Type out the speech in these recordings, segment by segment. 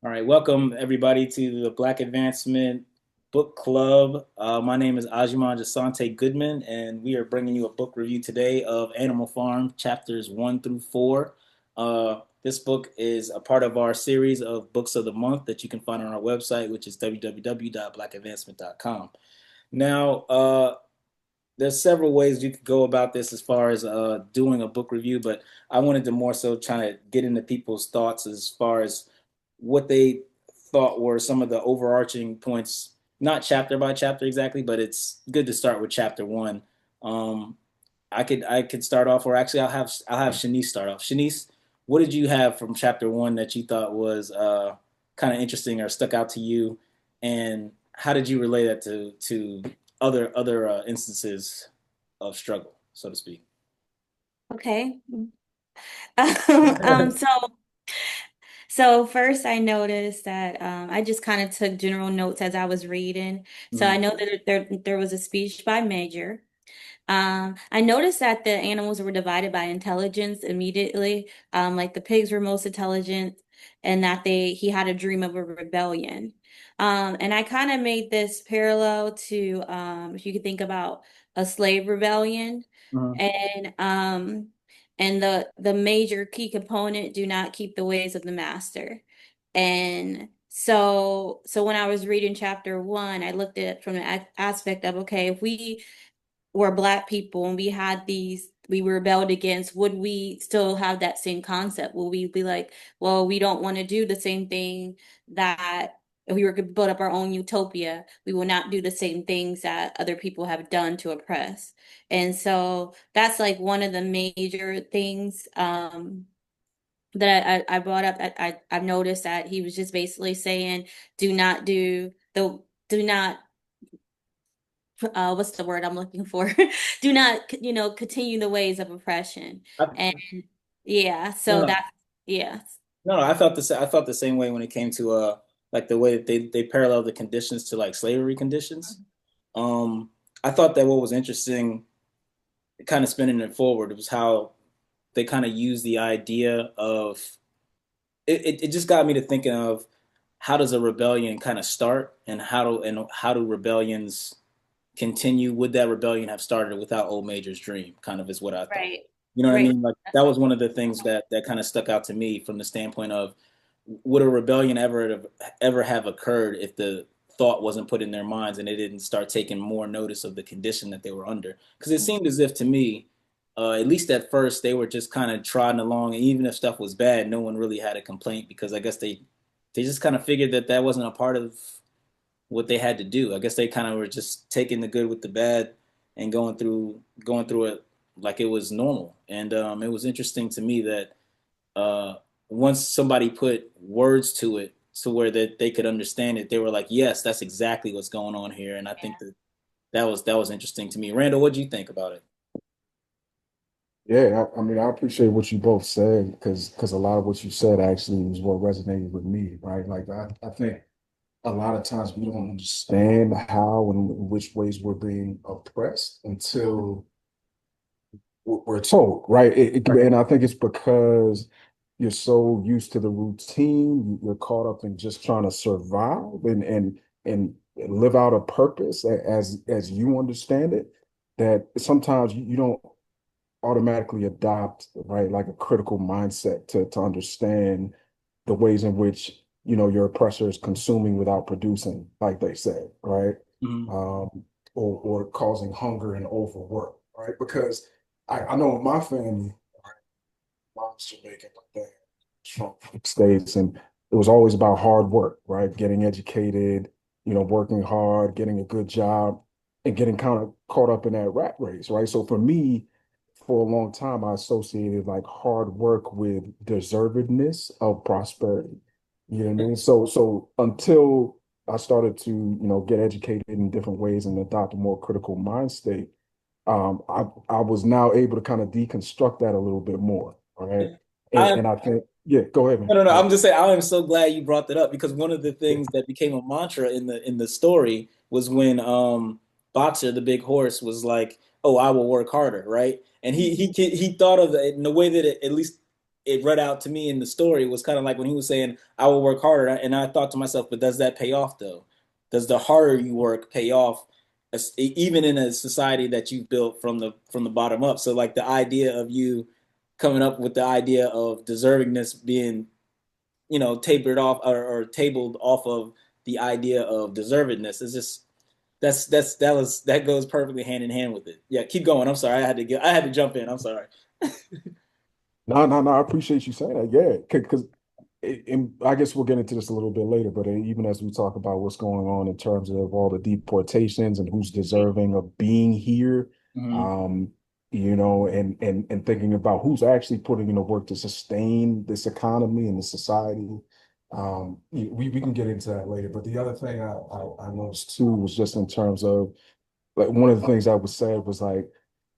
All right, welcome everybody to the Black Advancement Book Club. My name is Ajuman Jasante Goodman, and we are bringing you a book review today of Animal Farm, chapters 1 through 4. This book is a part of our series of books of the month that you can find on our website, which is www.blackadvancement.com. Now, there's several ways you could go about this as far as doing a book review, but I wanted to more so try to get into people's thoughts as far as what they thought were some of the overarching points, not chapter by chapter exactly, but it's good to start with chapter one. Um, I could start off, or actually I'll have Shanice start off. Shanice, what did you have from chapter one that you thought was kind of interesting or stuck out to you, and how did you relate that to other instances of struggle, so to speak? Okay. So first I noticed that I just kind of took general notes as I was reading. So Mhm. I know that there was a speech by Major. I noticed that the animals were divided by intelligence immediately. Like the pigs were most intelligent, and that he had a dream of a rebellion. And I kind of made this parallel to if you could think about a slave rebellion, Mhm. and the major key component, do not keep the ways of the master. And so when I was reading chapter one, I looked at it from the aspect of, okay, if we were Black people and we rebelled against, would we still have that same concept? Will we be like, well, we don't want to do the same thing that if we were to build up our own utopia, we will not do the same things that other people have done to oppress. And so that's like one of the major things that I brought up. I've noticed that he was just basically saying, do not do not what's the word I'm looking for? Do not, continue the ways of oppression. And I, yeah, no, so no, that, yeah. no, no. I felt the same way when it came to like the way that they parallel the conditions to like slavery conditions. Um, I thought that what was interesting, kind of spinning it forward, was how they kind of use the idea of it just got me to thinking of how does a rebellion kind of start, and how do rebellions continue? Would that rebellion have started without Old Major's dream? Kind of is what I thought. Right. You know what I Right. mean? Like that was one of the things that kind of stuck out to me from the standpoint of would a rebellion ever have occurred if the thought wasn't put in their minds and they didn't start taking more notice of the condition that they were under? Because it seemed as if to me, at least at first, they were just kind of trotting along, and even if stuff was bad, no one really had a complaint because I guess they just kind of figured that that wasn't a part of what they had to do. I guess they kind of were just taking the good with the bad and going through it like it was normal. And it was interesting to me that uh, once somebody put words to it to where that they could understand it, they were like, "Yes, that's exactly what's going on here." And I think that that was interesting to me. Randall, what do you think about it? Yeah, I mean, I appreciate what you both said because a lot of what you said actually was what resonated with me, right? Like I think a lot of times we don't understand how and in which ways we're being oppressed until we're told, right? And I think it's because you're so used to the routine, you're caught up in just trying to survive and live out a purpose as you understand it, that sometimes you don't automatically adopt, right, like a critical mindset to understand the ways in which, your oppressor is consuming without producing, like they said, right? Mm-hmm. Um, or causing hunger and overwork, right? Because I know in my family, mom's Jamaican, my dad from States, and it was always about hard work, right? Getting educated, working hard, getting a good job, and getting kind of caught up in that rat race, right? So for me, for a long time, I associated like hard work with deservedness of prosperity. You know what I mean? So until I started to, get educated in different ways and adopt a more critical mind state, I was now able to kind of deconstruct that a little bit more. All right. I And I think, yeah, go ahead, No, man. no, no. Yeah. I'm just saying. I am so glad you brought that up because one of the Yeah. things that became a mantra in the story was when Boxer, the big horse, was like, "Oh, I will work harder," right? And he thought of it in the way that at least it read out to me in the story was kind of like when he was saying, "I will work harder," and I thought to myself, "But does that pay off though? Does the harder you work pay off, even in a society that you've built from the bottom up?" So like the idea of you coming up with the idea of deservingness being, tapered off or tabled off of the idea of deservedness is just that goes perfectly hand in hand with it. Yeah, keep going. I'm sorry, I had to jump in. I'm sorry. No, no, no. I appreciate you saying that. Yeah, because and I guess we'll get into this a little bit later, but even as we talk about what's going on in terms of all the deportations and who's deserving of being here, Mhm. um, and thinking about who's actually putting in the work to sustain this economy and the society. We can get into that later. But the other thing I noticed too was just in terms of like one of the things I was said was like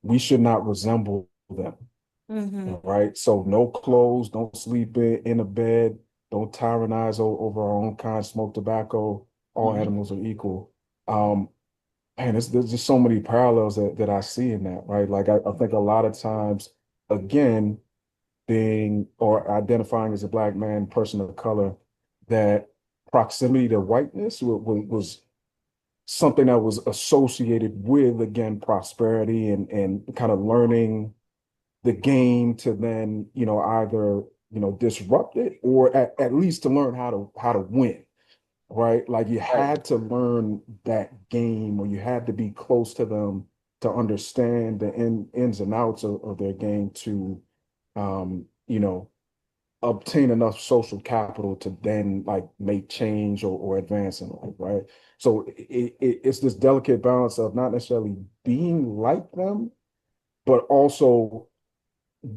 we should not resemble them. Mm-hmm. Right? So no clothes, don't sleep in a bed, don't tyrannize over our own kind, smoke tobacco, all Mhm. animals are equal. Um, and there's just so many parallels that I see in that, right? Like I think a lot of times, again, being or identifying as a black man, person of color, that proximity to whiteness was something that was associated with, again, prosperity and kind of learning the game to then, either, disrupt it or at least to learn how to win, right? Like you Right. had to learn that game or you had to be close to them to understand the ins and outs of their game to um, you know, obtain enough social capital to then like make change or advance in life, right? So it's this delicate balance of not necessarily being like them, but also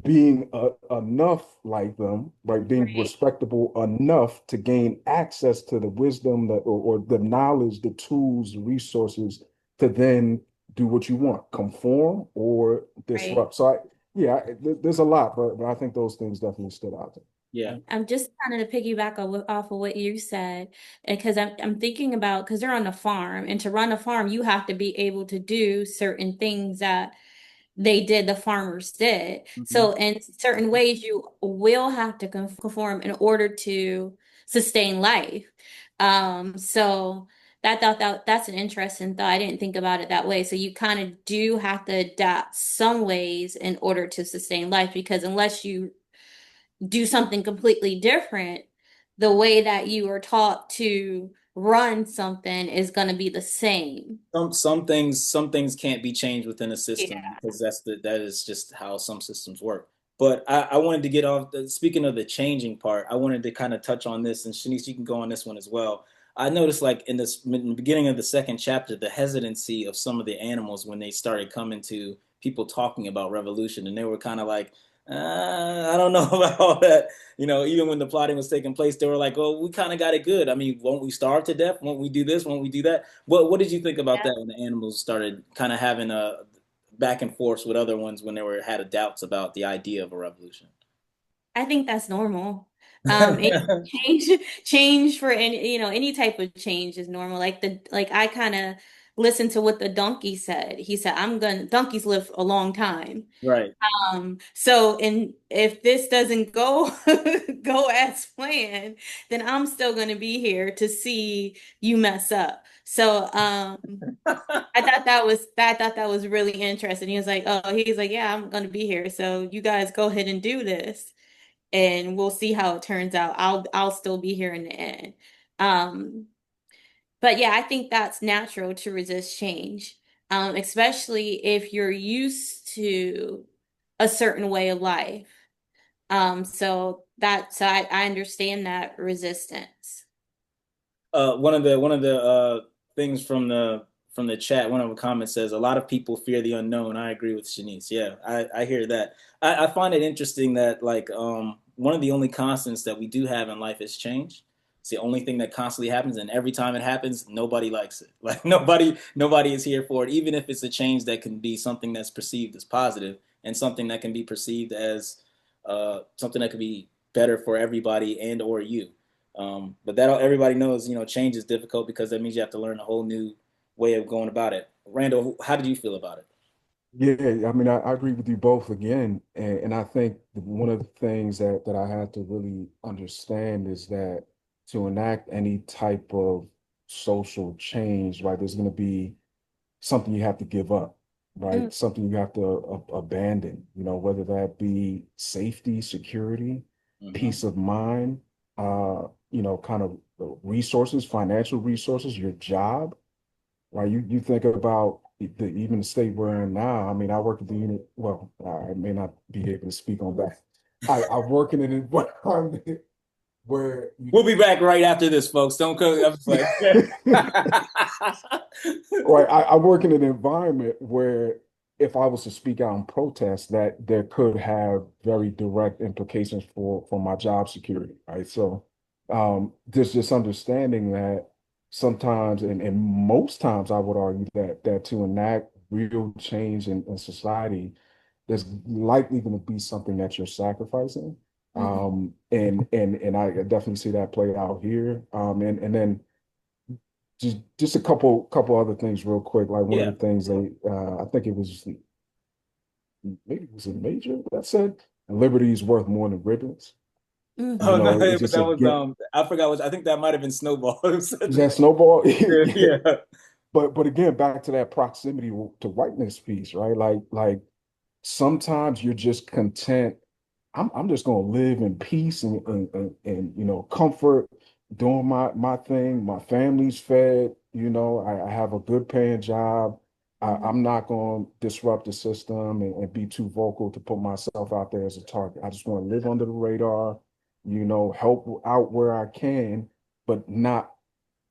being enough like them, right? Being Right. respectable enough to gain access to the wisdom or the knowledge, the tools, resources to then do what you want, conform or Right. disrupt. So yeah, there's a lot, but I think those things definitely stood out to Yeah. I'm just kind of to piggyback off of what you said, because I'm thinking about because they're on a farm, and to run a farm, you have to be able to do certain things that the farmers did. Mhm. So in certain ways, you will have to conform in order to sustain life. So that's an interesting thought. I didn't think about it that way. So you kind of do have to adapt some ways in order to sustain life, because unless you do something completely different, the way that you are taught to run something is going to be the same. Some things can't be changed within a Yeah. system because that is just how some systems work. But I wanted to get off speaking of the changing part, I wanted to kind of touch on this, and Shanice, you can go on this one as well. I noticed like in the beginning of the second chapter, the hesitancy of some of the animals when they started coming to people talking about revolution, and they were kind of like, I don't know about all that. Even when the plotting was taking place, they were like, "Oh, we kind of got it good. I mean, won't we starve to death? Won't we do this? Won't we do that?" What did you think about that when the animals started kind of having a back and forth with other ones when they were had a doubts about the idea of a revolution? I think that's normal. Any change for any type of change is normal. Like I kind of listened to what the donkey said. He said, donkeys live a long time. Right. So and if this doesn't go go as planned, then I'm still gonna be here to see you mess up. So I thought that was really interesting. He's like, yeah, I'm gonna be here. So you guys go ahead and do this and we'll see how it turns out. I'll still be here in the end. Um, but yeah, I think that's natural to resist change, especially if you're used to a certain way of life. So I understand that resistance. One of the things from the chat, one of the comments says a lot of people fear the unknown. I agree with Shanice. Yeah, I hear that. I find it interesting that like one of the only constants that we do have in life is change. It's the only thing that constantly happens, and every time it happens, nobody likes it. Like nobody is here for it, even if it's a change that can be something that's perceived as positive and something that can be perceived as something that could be better for everybody and or you. But that everybody knows, change is difficult because that means you have to learn a whole new way of going about it. Randall, how did you feel about it? Yeah, I mean, I agree with you both again, and I think one of the things that I had to really understand is that to enact any type of social change, right, there's going to be something you have to give up, Mm, right? Something you have to abandon, whether that be safety, security, Hmm. peace of mind, kind of resources, financial resources, your job, right? You think about even the state we're in now. I mean, I work at the unit. Well, I may not be able to speak on that. I work in an environment where We'll be back right after this, folks. Don't go. I'm just like, right. I work in an environment where if I was to speak out in protest, that there could have very direct implications for my job security, right? So there's just understanding that sometimes and most times I would argue that to enact real change in society, there's likely going to be something that you're sacrificing. mhm. And I definitely see that play out here. And then just a couple other things real quick. Like one of yeah. the things I think it was maybe it was a major that said liberty is worth more than ribbons. Oh no, It's but just that was again, I forgot what I think that might have been Snowball. is that snowball? Yeah, Yeah. yeah. But again, back to that proximity to whiteness piece, right? Like sometimes you're just content. I'm just gonna live in peace and comfort, doing my thing. My family's fed, I have a good paying job. Mhm. I'm not gonna disrupt the system and be too vocal to put myself out there as a target. I just want to live under the radar, help out where I can, but not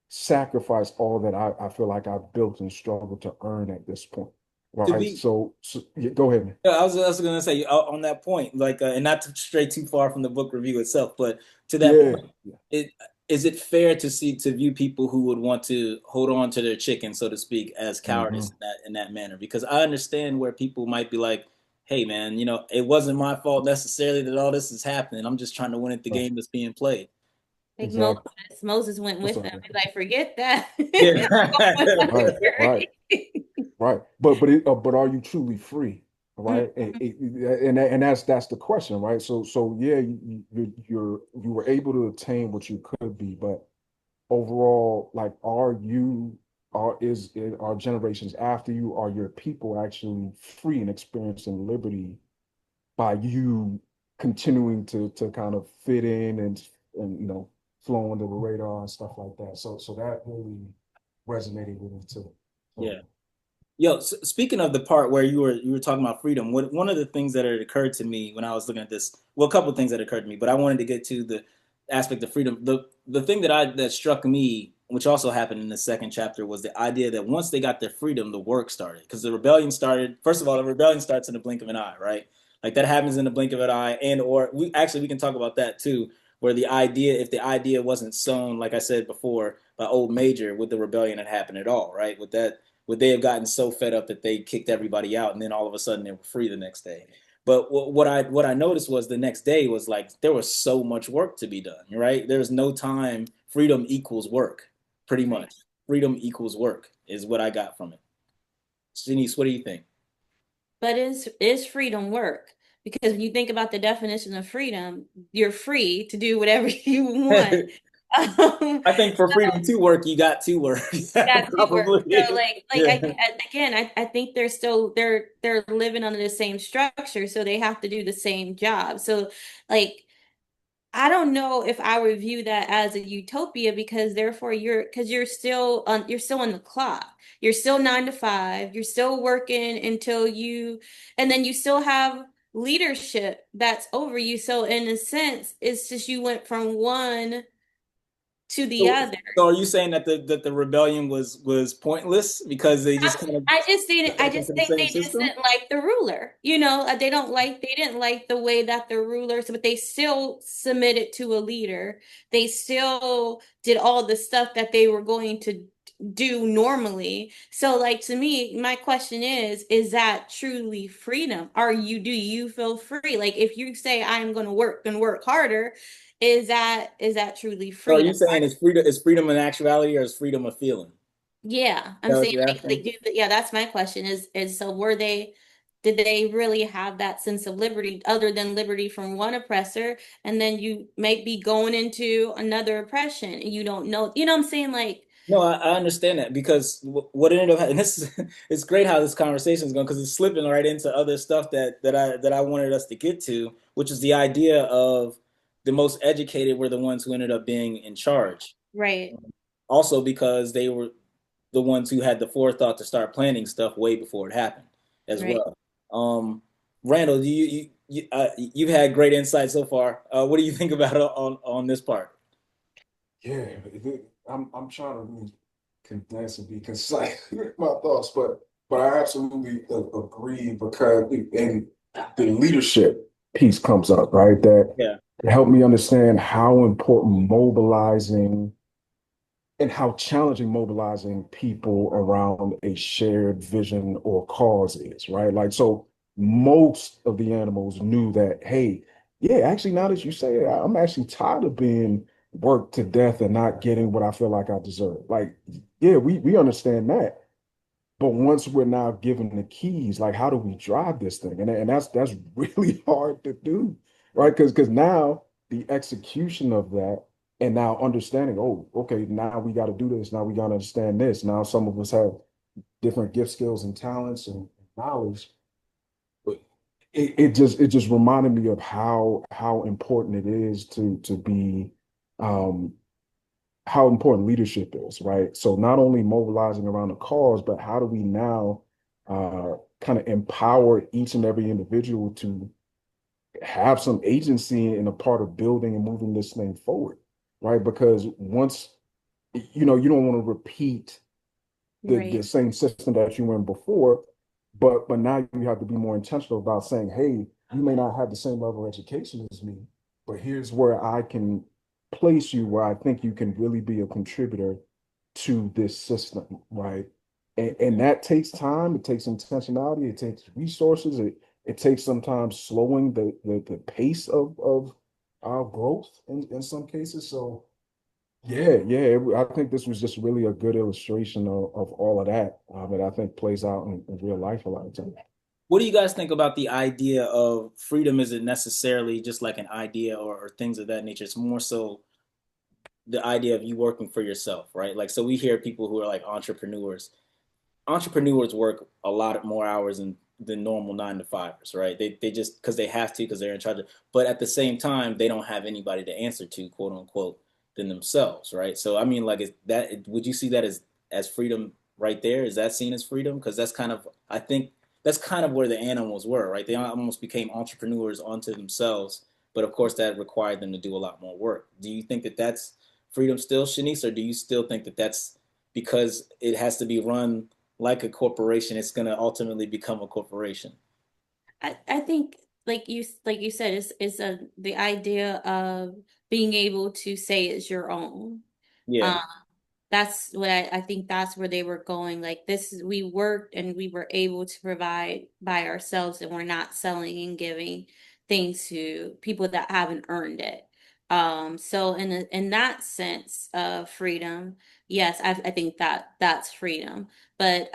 sacrifice all that I feel like I've built and struggled to earn at this point. To Right. be So yeah, go ahead, man. Yeah, I was gonna say on that point, like, and not to stray too far from the book review itself, but to that Yeah. point, it is it fair to view people who would want to hold on to their chicken, so to speak, as Hmm. cowardice in that manner? Because I understand where people might be like, "Hey, man, it wasn't my fault necessarily that all this is happening. I'm just trying to win at the Right. game that's being played." Like Exactly. Moses went What's with up, them. man? He's like, forget that. Yeah. With my Right. Right. security. Right. But are you truly free? Mm, Right. And that's the question, right? So yeah, you were able to attain what you could be, but overall, like, is our generations after you, are your people actually free and experiencing liberty by you continuing to kind of fit in and flow under the radar and stuff like that. So that really resonated with me too. So Yeah. Yo, speaking of the part where you were talking about freedom, one of the things that had occurred to me when I was looking at this, well, a couple of things that occurred to me, but I wanted to get to the aspect of freedom. The thing that struck me, which also happened in the second chapter, was the idea that once they got their freedom, the work started. Because the rebellion started. First of all, the rebellion starts in the blink of an eye, right? Like that happens in the blink of an eye, and or we can talk about that too, where if the idea wasn't sown, like I said before, by Old Major, would the rebellion had happened at all, right? Would they have gotten so fed up that they kicked everybody out and then all of a sudden they were free the next day? But what I noticed was the next day was like there was so much work to be done, right? There's no time. Freedom equals work, pretty right. much. Freedom equals work is what I got from it. Denise, what do you think? But is freedom work? Because when you think about the definition of freedom, you're free to do whatever you want. I think for freedom to work, you got to work. Got to work. So Probably. Yeah. again, I think they're living under the same structure, so they have to do the same job. So like I don't know if I would view that as a utopia because therefore you're still on the clock. You're still 9 to 5. You're still working until and then you still have leadership that's over you. So in a sense, it's just you went from one to the So, other. so are you saying that the rebellion was pointless because they just kind of I stuck just into the think same they just system? didn't like the ruler. They didn't like the way that the rulers, but they still submitted to a leader. They still did all the stuff that they were going to do normally. So like to me, my question is that truly freedom? Do you feel free? Like if you say I'm going to work and work harder, is that truly So are you freedom? saying is freedom an actuality or is freedom a feeling? Is Yeah, I'm that what saying you're like asking? yeah, that's my question is so were they did they really have that sense of liberty other than liberty from one oppressor? And then you may be going into another oppression and you don't know, you know what I'm saying? Like, No, I understand that because what ended up and this is it's great how this conversation is going because it's slipping right into other stuff that I wanted us to get to, which is the idea of the most educated were the ones who ended up being in charge. right, Also because they were the ones who had the forethought to start planning stuff way before it happened as right. well. Um, Randall, you've had great insight so far. What do you think about on this part? Yeah, I'm trying to really condense and be concise with my thoughts, but I absolutely agree because and the leadership piece comes up, right? That Yeah, helped me understand how important mobilizing and how challenging mobilizing people around a shared vision or cause is, right? Like, so most of the animals knew that, hey, yeah, actually, now that you say it, I'm actually tired of being worked to death and not getting what I feel like I deserve. Like, yeah, we understand that. But once we're now given the keys, like how do we drive this thing? And that's really hard to do, right? Because now the execution of that and now understanding, oh, okay, now we got to do this. Now we got to understand this. Now some of us have different gift skills and talents and knowledge. But it just reminded me of how important it is to be um how important leadership is, right? So not only mobilizing around the cause, but how do we now kind of empower each and every individual to have some agency in a part of building and moving this thing forward, right? Because once you don't want to repeat the Right. same system that you were in before, but now you have to be more intentional about saying, hey, you may not have the same level of education as me, but here's where I can place you where I think you can really be a contributor to this system, right? And that takes time, it takes intentionality, it takes resources, it takes sometimes slowing the pace of our growth in some cases. So I think this was just really a good illustration of all of that that I think plays out in real life a lot of times. what do you guys think about the idea of freedom? Isn't necessarily just like an idea or things of that nature. It's more so the idea of you working for yourself, right? Like, so we hear people who are like entrepreneurs. Entrepreneurs work a lot more hours than normal 9 to 5ers, right? They just because they have to because they're in charge of, but at the same time they don't have anybody to answer to, quote unquote, than themselves, right? So I mean, like, is that would you see that as freedom right there? Is that seen as freedom? Because that's kind of I think that's kind of where the animals were, right? They almost became entrepreneurs onto themselves, but of course that required them to do a lot more work. Do you think that that's freedom still, Shanice, or do you still think that that's because it has to be run like a corporation, it's going to ultimately become a corporation? I think like you said, it's the idea of being able to say it's your own. Yeah, Um, that's what I think that's where they were going. Like this is we worked and we were able to provide by ourselves and we're not selling and giving things to people that haven't earned it. So in that sense of freedom, yes, I think that that's freedom. But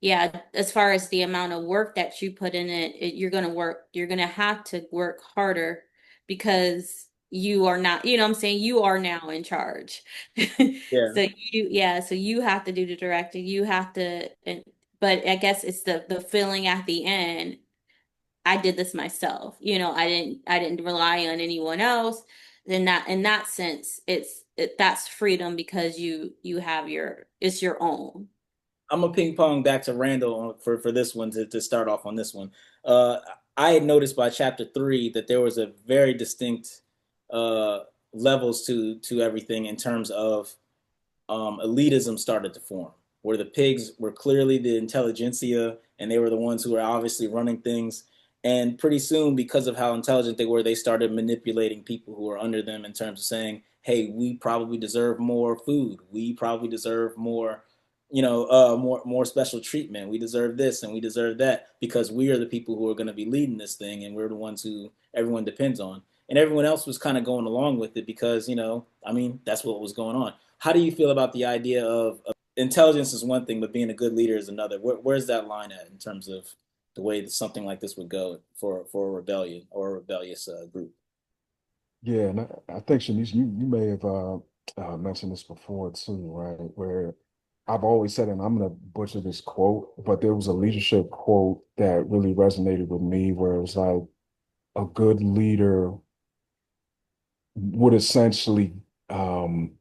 yeah, as far as the amount of work that you put in you're gonna have to work harder because you are not, you know what I'm saying? You are now in charge. yeah. So you have to do the directing, you have to, but I guess it's the feeling at the end, I did this myself. I didn't rely on anyone else. Then that in that sense, that's freedom because you have it's your own. I'm a ping pong back to Randall for this one to start off on this one. Uh, I had noticed by chapter 3 that there was a very distinct uh, levels to everything in terms of elitism started to form, where the pigs were clearly the intelligentsia and they were the ones who were obviously running things. And pretty soon, because of how intelligent they were, they started manipulating people who were under them in terms of saying, hey, we probably deserve more food. We probably deserve more, more special treatment. We deserve this and we deserve that because we are the people who are going to be leading this thing and we're the ones who everyone depends on. And everyone else was kind of going along with it because, I mean, that's what was going on. How do you feel about the idea of intelligence is one thing, but being a good leader is another? Where's that line at in terms of? the way that something like this would go for a rebellion or a rebellious group. Yeah, and I think Shanice, you may have mentioned this before too, right? Where I've always said, and I'm gonna butcher this quote, but there was a leadership quote that really resonated with me, where it was like a good leader would essentially um,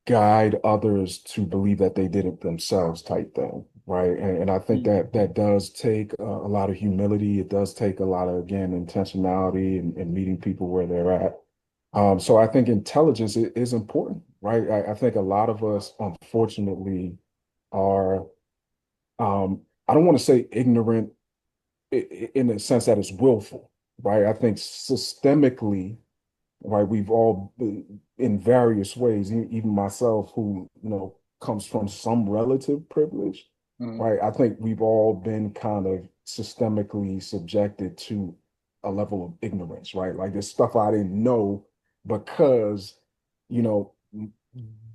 guide others to believe that they did it themselves, type thing, right? And I think Mm. that that does take a lot of humility. It does take a lot of, again, intentionality and meeting people where they're at. So I think intelligence is important, right? I think a lot of us, unfortunately, are, I don't want to say ignorant in the sense that it's willful, right? I think systemically, right, we've all in various ways, even myself, who, comes from some relative privilege, Mm. right? I think we've all been kind of systemically subjected to a level of ignorance, right? Like there's stuff I didn't know because, you know,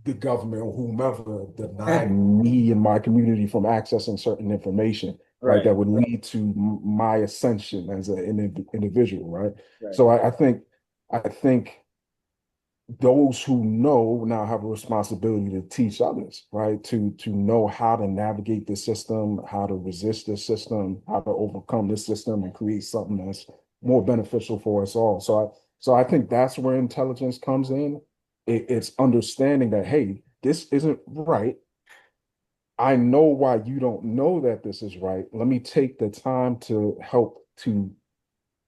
the government or whomever denied me and my community from accessing certain information, right? Right, That would lead to my ascension as an individual, right? right. So I think those who know now have a responsibility to teach others, right? To know how to navigate the system, how to resist the system, how to overcome the system and create something that's more beneficial for us all. So I think that's where intelligence comes in. It's understanding that, hey, this isn't right. I know why you don't know that this is right. Let me take the time to help to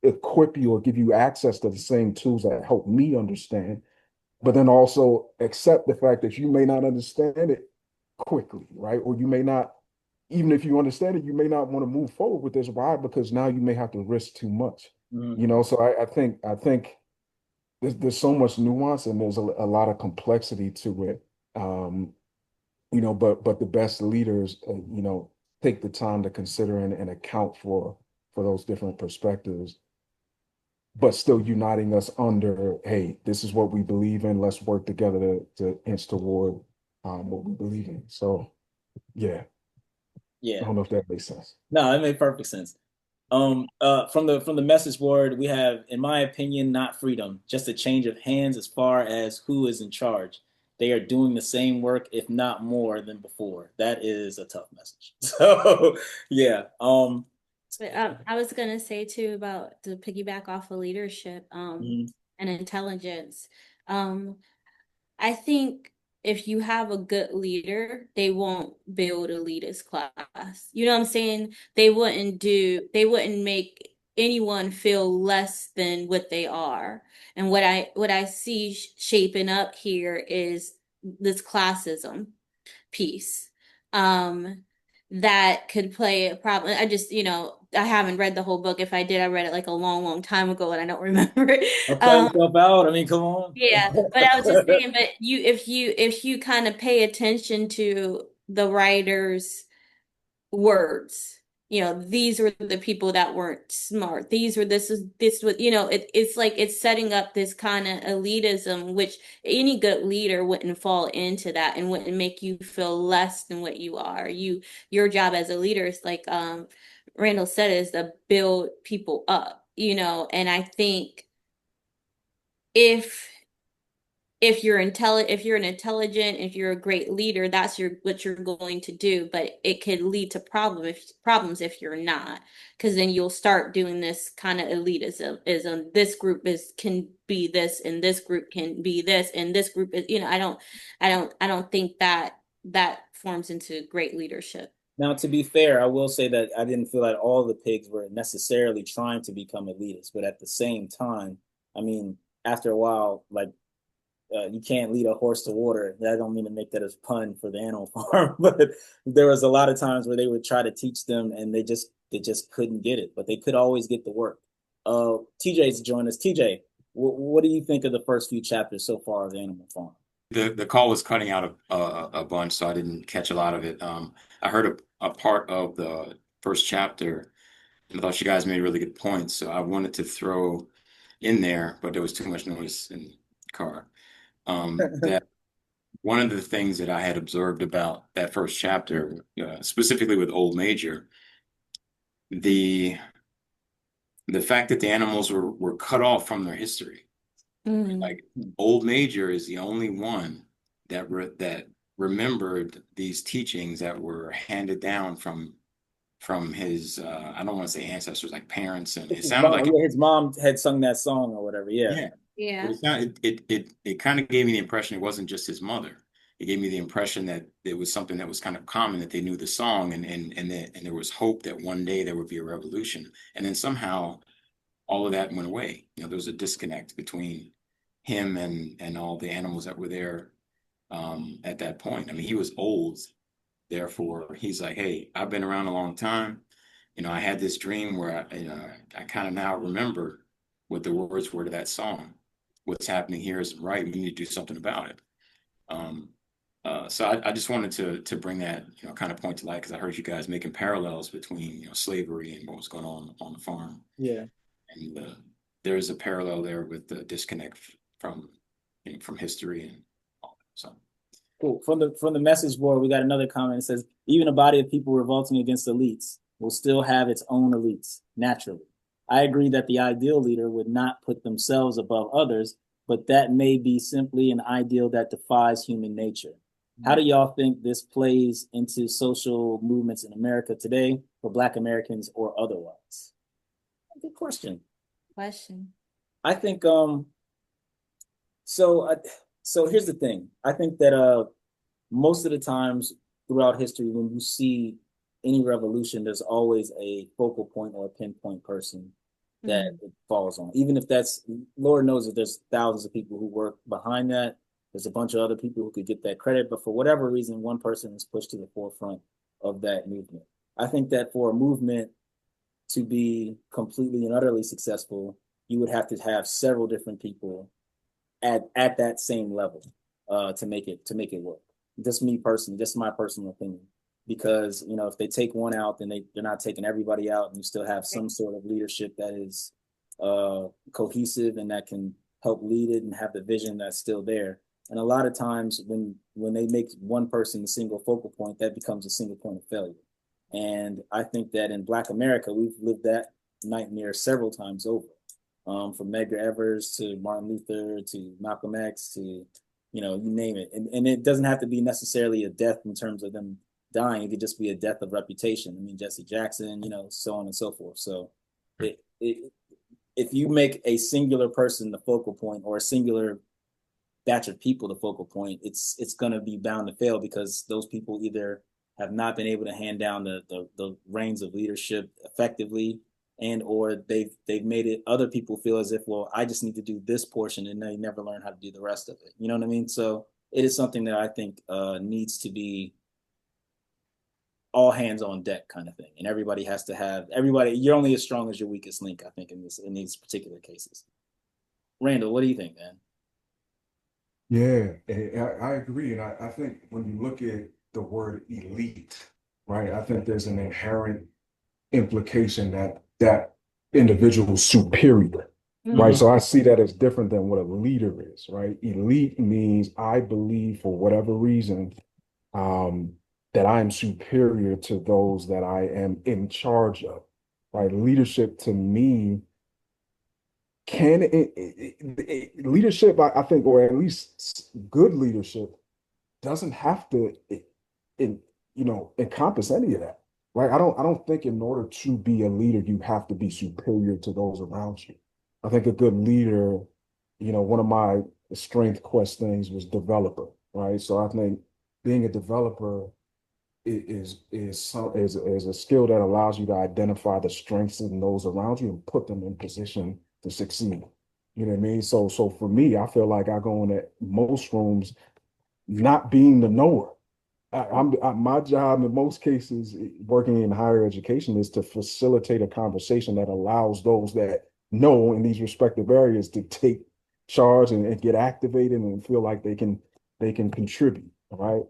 equip you or give you access to the same tools that help me understand, but then also accept the fact that you may not understand it quickly, right? Or you may not, even if you understand it, you may not want to move forward with this. Why? Because now you may have to risk too much. Mm. So I think there's so much nuance and there's a lot of complexity to it. Um, but the best leaders, take the time to consider and account for those different perspectives, but still uniting us under, hey, this is what we believe in. Let's work together to inch toward what we believe in. So yeah, I Yeah. don't know if that makes sense. No, that made perfect sense. From the message board, we have, in my opinion, not freedom, just a change of hands as far as who is in charge. They are doing the same work, if not more than before. That is a tough message. So, yeah. But I was gonna say too about to piggyback off of leadership, Mhm. and intelligence. Um, I think if you have a good leader, they won't build a elitist class. You know what I'm saying? They wouldn't make anyone feel less than what they are. And what I see shaping up here is this classism piece. That could play a problem. I just, I haven't read the whole book. If I did, I read it like a long, long time ago and I don't remember it. I'll call yourself out. I mean, come on. Yeah, but I was just saying, but if you kind of pay attention to the writer's words, these were the people that weren't smart. This was, it's like it's setting up this kind of elitism, which any good leader wouldn't fall into that and wouldn't make you feel less than what you are. Your job as a leader is like Randall said, is to build people up, and I think if if you're an intelligent, if you're a great leader, that's what you're going to do. But it could lead to problems if you're not, because then you'll start doing this kind of elitism. This group is can be this, and this group can be this, and this group is. I don't think that forms into great leadership. Now, to be fair, I will say that I didn't feel like all the pigs were necessarily trying to become elitists, but at the same time, I mean, after a while, like you can't lead a horse to water. I don't mean to make that as pun for the animal farm, but there was a lot of times where they would try to teach them and they just couldn't get it, but they could always get the work. TJ's joined us. TJ, what do you think of the first few chapters so far of Animal Farm? The call was cutting out a bunch, so I didn't catch a lot of it. I heard a part of the first chapter, and I thought you guys made really good points. So I wanted to throw in there, but there was too much noise in the car. That one of the things that I had observed about that first chapter, specifically with Old Major, the fact that the animals were cut off from their history. Mm. Like Old Major is the only one that remembered these teachings that were handed down from his I don't want to say ancestors, like parents, and it His sounded mom, like yeah, his mom had sung that song or whatever. Yeah. yeah. But Yeah. it kind of gave me the impression it wasn't just his mother. It gave me the impression that it was something that was kind of common, that they knew the song, and there was hope that one day there would be a revolution. And then somehow all of that went away. There was a disconnect between him and all the animals that were there at that point. I mean, he was old, therefore he's like, hey, I've been around a long time. I had this dream where I kind of now remember what the words were to that song. What's happening here isn't right. We need to do something about it. Um, so I just wanted to bring that, kind of point to light, because I heard you guys making parallels between, slavery and what was going on the farm. Yeah. And there is a parallel there with the disconnect from, from history and all that. So Cool. From the message board, we got another comment. It says, even a body of people revolting against elites will still have its own elites, naturally. I agree that the ideal leader would not put themselves above others, but that may be simply an ideal that defies human nature. How do y'all think this plays into social movements in America today for Black Americans or otherwise? Good question. I think so so here's the thing. I think that most of the times throughout history, when you see any revolution, there's always a focal point or a pinpoint person that it falls on. Even if that's, Lord knows that there's thousands of people who work behind that. There's a bunch of other people who could get that credit, but for whatever reason, one person is pushed to the forefront of that movement. I think that for a movement to be completely and utterly successful, you would have to have several different people at that same level to make it work. Just me personally, just my personal opinion. Because if they take one out, then they're not taking everybody out, and you still have some sort of leadership that is cohesive and that can help lead it and have the vision that's still there. And a lot of times when they make one person the single focal point, that becomes a single point of failure. And I think that in Black America, we've lived that nightmare several times over. From Medgar Evers to Martin Luther to Malcolm X to, you name it. And it doesn't have to be necessarily a death in terms of them dying. It could just be a death of reputation. I mean, Jesse Jackson, so on and so forth. So if you make a singular person the focal point, or a singular batch of people the focal point, it's going to be bound to fail, because those people either have not been able to hand down the reins of leadership effectively, and or they've made it other people feel as if, well, I just need to do this portion, and they never learn how to do the rest of it. You know what I mean? So it is something that I think needs to be all hands on deck kind of thing, and everybody has to have everybody. You're only as strong as your weakest link, I think, in these particular cases. Randall, what do you think, man? Yeah, I agree. And I think when you look at the word elite, right, I think there's an inherent implication that that individual is superior, right? So I see that as different than what a leader is, right? Elite means I believe for whatever reason that I am superior to those that I am in charge of, right? Leadership to me leadership, I think, or at least good leadership, doesn't have to encompass any of that, right? I don't think in order to be a leader you have to be superior to those around you. I think a good leader, one of my strength quest things was developer, right? So I think being a developer is a skill that allows you to identify the strengths in those around you and put them in position to succeed. You know what I mean? So for me, I feel like I go into most rooms not being the knower. My job in most cases, working in higher education, is to facilitate a conversation that allows those that know in these respective areas to take charge and get activated and feel like they can contribute. All right,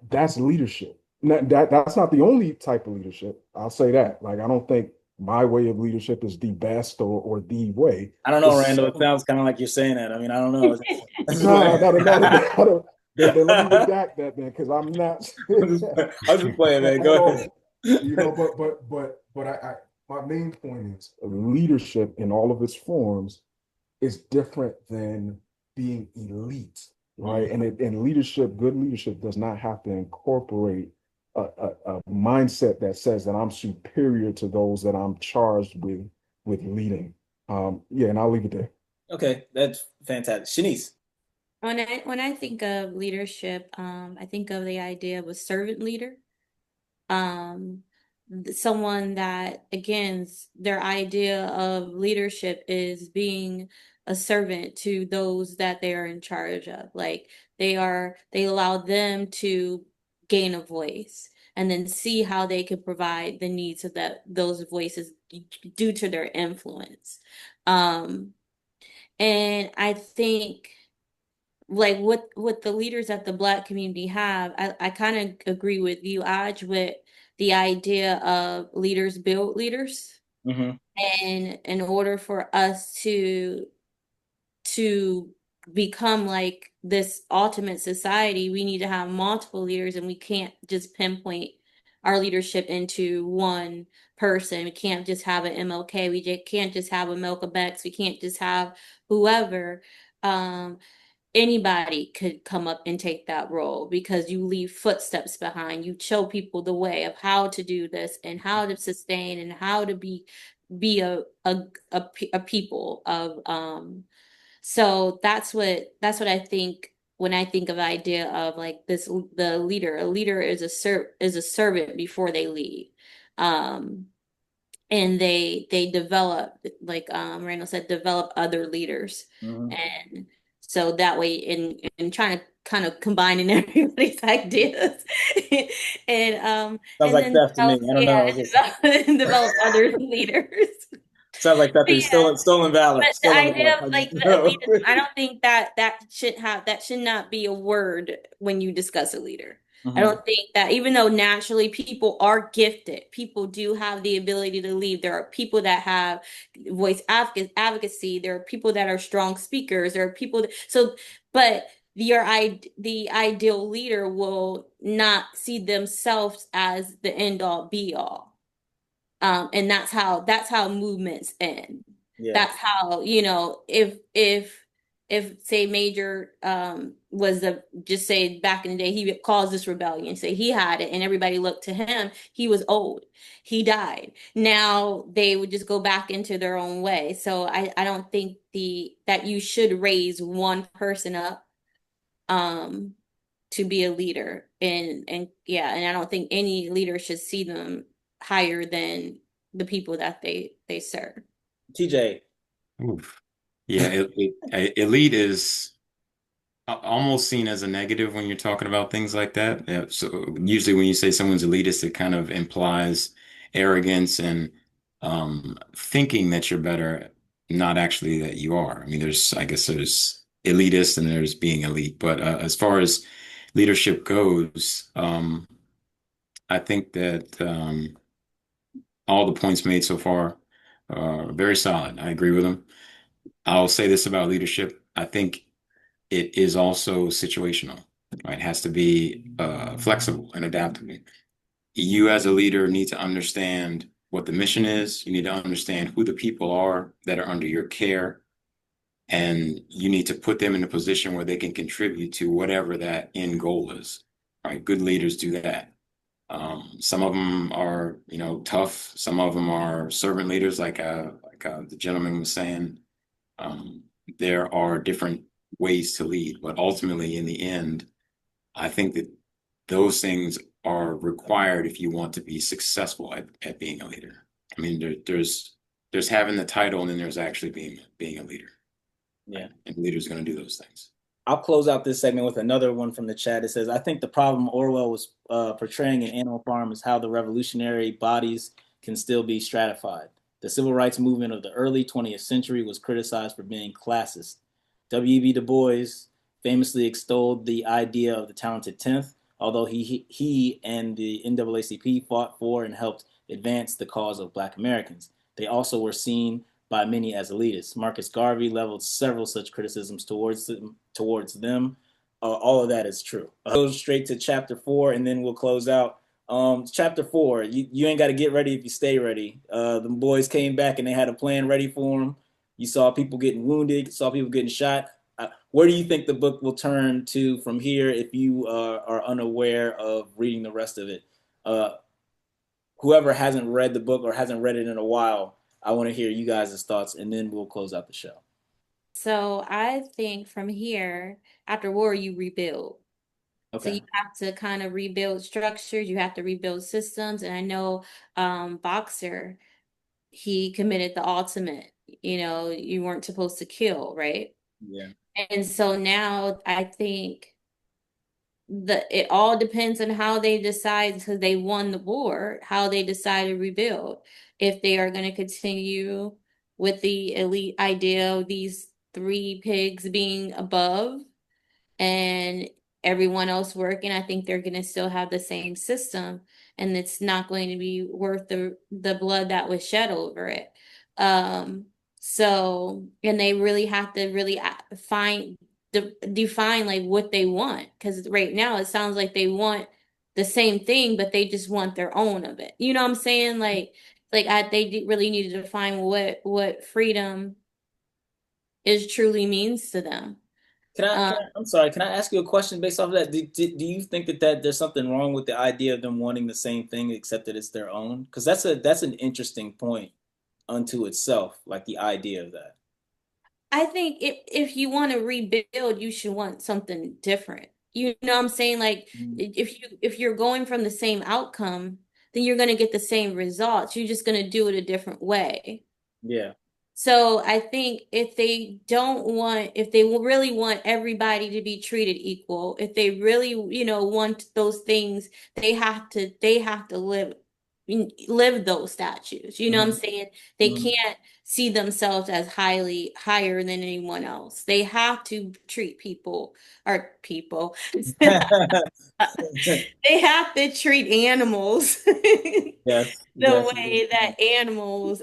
that's leadership. That's not the only type of leadership. I'll say that. Like, I don't think my way of leadership is the best or the way. I don't know, Randall. It sounds kind of like you're saying that. I mean, I don't know. No. Then let me redact that, then, because I'm not. I was just playing, man. Go ahead. but my main point is leadership in all of its forms is different than being elite, right? And leadership, good leadership, does not have to incorporate a mindset that says that I'm superior to those that I'm charged with leading. Yeah, and I'll leave it there. Okay, that's fantastic. Shanice. When I think of leadership, I think of the idea of a servant leader. Um, Someone that, again, their idea of leadership is being a servant to those that they are in charge of. Like they allow them to gain a voice and then see how they can provide the needs of those voices due to their influence. Um, and I think like what the leaders that the Black community have, I kind of agree with you, Aj, with the idea of leaders build leaders. Mm-hmm. And in order for us to become like this ultimate society, we need to have multiple leaders, and we can't just pinpoint our leadership into one person. We can't just have an MLK. We just can't just have a Malcolm X. We can't just have whoever. Um, Anybody could come up and take that role because you leave footsteps behind. You show people the way of how to do this and how to sustain and how to be a people of so that's what I think when I think of the idea of like this the leader. A leader is a servant before they lead. Um and they develop, like Randall said, develop other leaders. Mm-hmm. And so that way in trying to kind of combining everybody's ideas Sounds and like then theft to me. I don't know. develop other leaders. Sounds like theft. But Is yeah, stolen valor. but the Stolen idea valor. of I like just the know. elitism, I don't think that should not be a word when you discuss a leader. I Mm-hmm. don't think that, even though naturally people are gifted, people do have the ability to lead. There are people that have voice advocacy. There are people that are strong speakers. There are people but the ideal leader will not see themselves as the end all be all. And that's how movements end. Yeah. That's how, if say Major was the just say back in the day he caused this rebellion, say he had it and everybody looked to him, he was old, he died. Now they would just go back into their own way. So I don't think the that you should raise one person up um to be a leader. And yeah, and I don't think any leader should see them higher than the people that they serve. TJ. Oof. Yeah, elite is almost seen as a negative when you're talking about things like that. Yeah, so usually when you say someone's elitist, it kind of implies arrogance and thinking that you're better, not actually that you are. I mean, I guess there's elitist and there's being elite. But as far as leadership goes, I think that all the points made so far are very solid. I agree with them. I'll say this about leadership. I think it is also situational, right? It has to be flexible and adaptable. You as a leader need to understand what the mission is. You need to understand who the people are that are under your care. And you need to put them in a position where they can contribute to whatever that end goal is, right? Good leaders do that. Some of them are, tough. Some of them are servant leaders, like the gentleman was saying. Um, there are different ways to lead, but ultimately, in the end, I think that those things are required if you want to be successful at being a leader. I mean, there's having the title, and then there's actually being a leader. Yeah. Right? And leaders are going to do those things. I'll close out this segment with another one from the chat. It says, I think the problem Orwell was portraying in Animal Farm is how the revolutionary bodies can still be stratified. The civil rights movement of the early 20th century was criticized for being classist. W.E.B. Du Bois famously extolled the idea of the talented 10th, although he and the NAACP fought for and helped advance the cause of Black Americans. They also were seen by many as elitists. Marcus Garvey leveled several such criticisms towards them. All of that is true. Go straight to chapter 4, and then we'll close out Chapter 4. You ain't got to get ready if you stay ready. The boys came back and they had a plan ready for them. You saw people getting wounded, saw people getting shot. Where do you think the book will turn to from here if you are unaware of reading the rest of it? Uh, Whoever hasn't read the book or hasn't read it in a while, I want to hear you guys' thoughts, and then we'll close out the show. So I think from here, after war, you rebuild. So Okay. you have to kind of rebuild structures, you have to rebuild systems. And I know Boxer, he committed the ultimate, you weren't supposed to kill, right? Yeah. And so now I think it all depends on how they decide, because they won the war, how they decide to rebuild. If they are going to continue with the elite idea of these three pigs being above and everyone else working, I think they're going to still have the same system, and it's not going to be worth the blood that was shed over it. Um, and they really have to really find define like what they want, because right now it sounds like they want the same thing, but they just want their own of it. You know what I'm saying? They really need to define what freedom is truly means to them. Can I, I'm sorry, can I ask you a question based off of that? Do you think that there's something wrong with the idea of them wanting the same thing except that it's their own? Because that's an interesting point unto itself, like the idea of that. I think if you want to rebuild, you should want something different. You know what I'm saying? Like Mm. if you're going from the same outcome, then you're going to get the same results. You're just going to do it a different way. Yeah. So I think if they really want everybody to be treated equal, if they really, want those things, they have to live those statues. You know what I'm Mhm. saying? They Mhm. can't see themselves as higher than anyone else. They have to treat people. They have to treat animals Yes, the yes. way that animals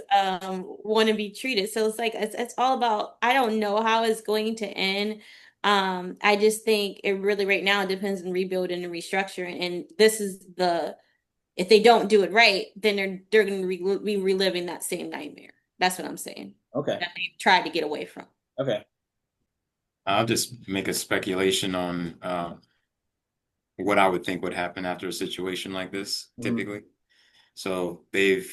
want to be treated. So it's like it's all about, I don't know how it's going to end. I just think it really right now depends on rebuilding and restructuring. And this is if they don't do it right, then they're going to be reliving that same nightmare. That's what I'm saying. Okay. That they tried to get away from. Okay. I'll just make a speculation on what I would think would happen after a situation like this, Mhm. typically. So they've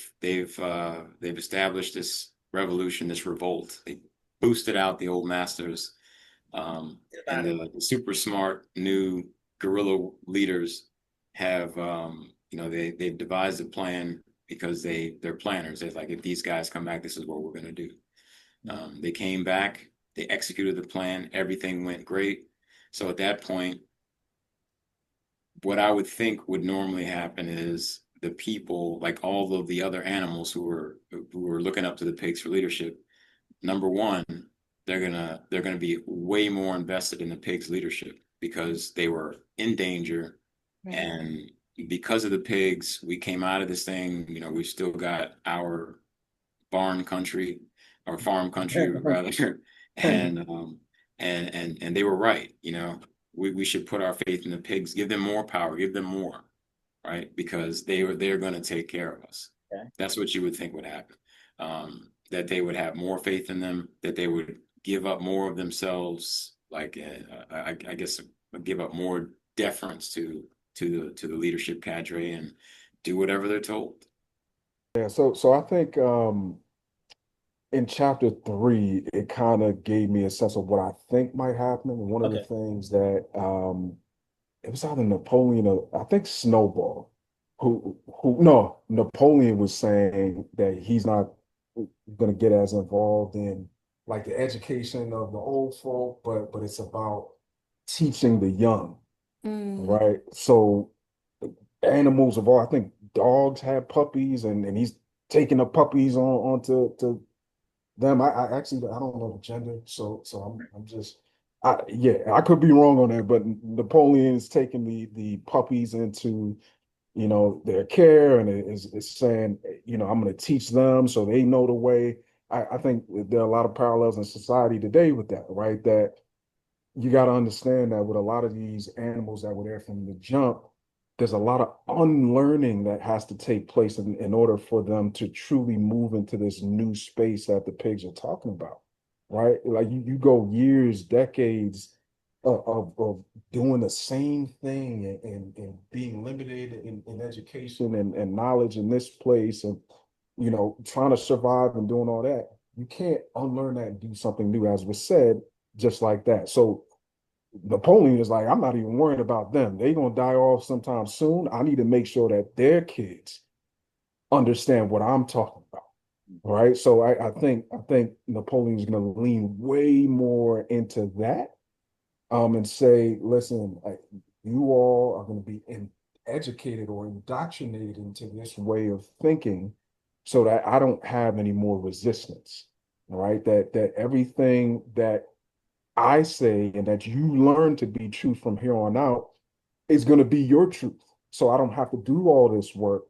established this revolution, this revolt. They boosted out the old masters, and the super smart new guerrilla leaders have they've devised a plan because they're planners. They're like, if these guys come back, this is what we're gonna do. They came back, they executed the plan, everything went great. So at that point, what I would think would normally happen is the people, like all of the other animals who were looking up to the pigs for leadership, number one, they're gonna be way more invested in the pigs' leadership because they were in danger, Right. and because of the pigs, we came out of this thing. We've still got our barn country or farm country rather, and they were right. We should put our faith in the pigs, give them more power, give them more, right? Because they're going to take care of us. Okay. That's what you would think would happen. That they would have more faith in them, that they would give up more of themselves, like I guess give up more deference to the leadership cadre and do whatever they're told. Yeah, so I think in chapter 3, it kind of gave me a sense of what I think might happen. And one of the Okay. things that it was either Napoleon or I think Snowball, who no, Napoleon was saying that he's not going to get as involved in like the education of the old folk, but it's about teaching the young, Mm, right? So animals of all, I think dogs have puppies, and he's taking the puppies on to them. I actually I don't know the gender, so I'm just yeah, I could be wrong on that, but Napoleon is taking the puppies into their care, and is saying, I'm going to teach them so they know the way. I think there are a lot of parallels in society today with that, right? That you got to understand that with a lot of these animals that were there from the jump, there's a lot of unlearning that has to take place in order for them to truly move into this new space that the pigs are talking about, right? Like you go years, decades of doing the same thing and being limited in education and knowledge in this place and, you know, trying to survive and doing all that. You can't unlearn that and do something new, as was said, just like that. So Napoleon is like, I'm not even worried about them. They're gonna die off sometime soon. I need to make sure that their kids understand what I'm talking about. Right. So I think Napoleon's gonna lean way more into that and say, listen, you all are gonna be educated or indoctrinated into this way of thinking so that I don't have any more resistance. Right. That everything that I say and that you learn to be true from here on out is going to be your truth. So I don't have to do all this work,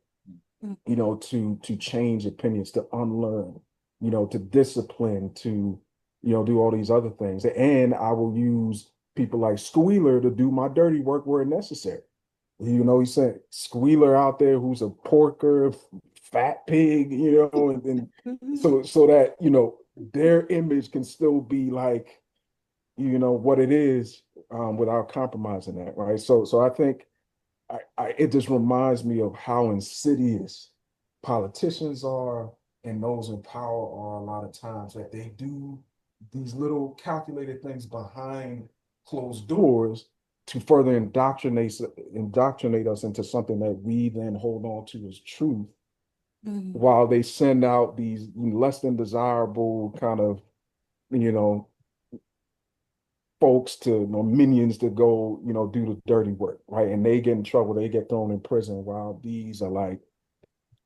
you know, to change opinions, to unlearn, you know, to discipline, to, you know, do all these other things. And I will use people like Squealer to do my dirty work where necessary. You know, he said Squealer out there who's a porker, fat pig, you know, and so that, you know, their image can still be like, you know, what it is without compromising that, right? So I think it just reminds me of how insidious politicians are and those in power are a lot of times, that they do these little calculated things behind closed doors to further indoctrinate us into something that we then hold on to as truth, while they send out these less than desirable kind of, you know, folks to, you know, minions to go, you know, do the dirty work, right? And they get in trouble, they get thrown in prison while these are like,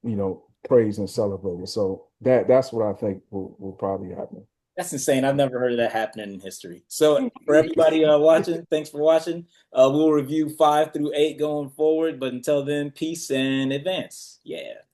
you know, praised and celebrated. So that's what I think will probably happen. That's insane. I've never heard of that happening in history. So for everybody watching, thanks for watching. We'll review 5 through 8 going forward. But until then, peace and advance. Yeah.